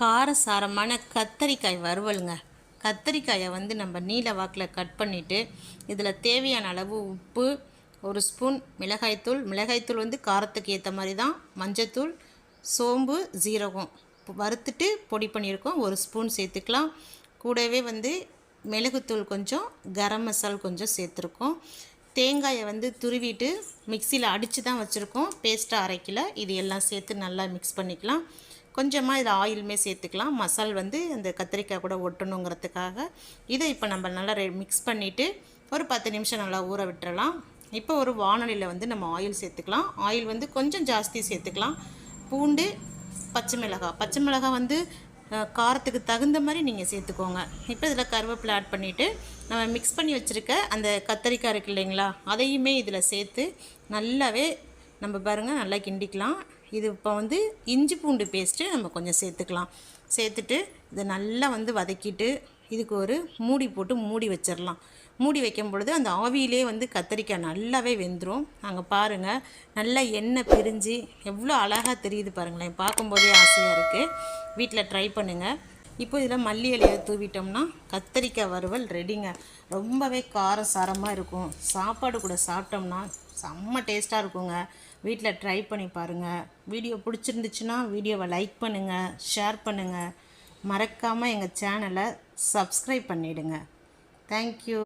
காரசாரமான கத்தரிக்காய் வறுவலுங்க. கத்தரிக்காயை வந்து நம்ம நீல வாக்கில் கட் பண்ணிவிட்டு இதில் தேவையான அளவு உப்பு, ஒரு ஸ்பூன் மிளகாய்த்தூள் வந்து காரத்துக்கு ஏற்ற மாதிரி தான், மஞ்சத்தூள், சோம்பு, ஜீரகம் வறுத்துட்டு பொடி பண்ணியிருக்கோம், ஒரு ஸ்பூன் சேர்த்துக்கலாம். கூடவே வந்து மிளகுத்தூள் கொஞ்சம், கரம் மசால் கொஞ்சம் சேர்த்துருக்கோம். தேங்காயை வந்து துருவிட்டு மிக்சியில் அடித்து தான் வச்சுருக்கோம், பேஸ்ட்டாக அரைக்கல. இது எல்லாம் சேர்த்து நல்லா மிக்ஸ் பண்ணிக்கலாம். கொஞ்சமாக இதில் ஆயிலுமே சேர்த்துக்கலாம், மசால் வந்து அந்த கத்திரிக்காய் கூட ஒட்டணுங்கிறதுக்காக. இதை இப்போ நம்ம நல்லா மிக்ஸ் பண்ணிவிட்டு ஒரு 10 நிமிஷம் நல்லா ஊற விட்டுறலாம். இப்போ ஒரு வாணலியில் வந்து நம்ம ஆயில் சேர்த்துக்கலாம். ஆயில் வந்து கொஞ்சம் ஜாஸ்தி சேர்த்துக்கலாம். பூண்டு, பச்சை மிளகாய் வந்து காரத்துக்கு தகுந்த மாதிரி நீங்கள் சேர்த்துக்கோங்க. இப்போ இதில் கருவேப்பிலை ஆட் பண்ணிவிட்டு நம்ம மிக்ஸ் பண்ணி வச்சுருக்க அந்த கத்தரிக்காய் இருக்குது இல்லைங்களா, அதையுமே இதில் சேர்த்து நல்லாவே நம்ம பாருங்கள் நல்லா கிண்டிக்கலாம். இது இப்போ வந்து இஞ்சி பூண்டு பேஸ்ட்டு நம்ம கொஞ்சம் சேர்த்துக்கலாம். சேர்த்துட்டு இதை நல்லா வந்து வதக்கிட்டு இதுக்கு ஒரு மூடி போட்டு மூடி வச்சிடலாம். மூடி வைக்கும் பொழுது அந்த ஆவியிலே வந்து கத்தரிக்காய் நல்லாவே வெந்துடும். அங்கே பாருங்கள் நல்லா எண்ணெய் பிரிஞ்சு எவ்வளோ அழகாக தெரியுது பாருங்களேன், பார்க்கும்போதே ஆசையாக இருக்குது. வீட்டில் ட்ரை பண்ணுங்கள். இப்போ இதில் மல்லி இலையை தூவிட்டோம்னா கத்தரிக்காய் வறுவல் ரெடிங்க. ரொம்பவே காரசாரமாக இருக்கும். சாப்பாடு கூட சாப்பிட்டோம்னா செம்ம டேஸ்ட்டாக இருக்குங்க. வீட்டில் ட்ரை பண்ணி பாருங்கள். வீடியோ பிடிச்சிருந்துச்சுன்னா வீடியோவை லைக் பண்ணுங்கள், ஷேர் பண்ணுங்கள். மறக்காமல் எங்கள் சேனலை சப்ஸ்கிரைப் பண்ணிவிடுங்க. தேங்க்யூ.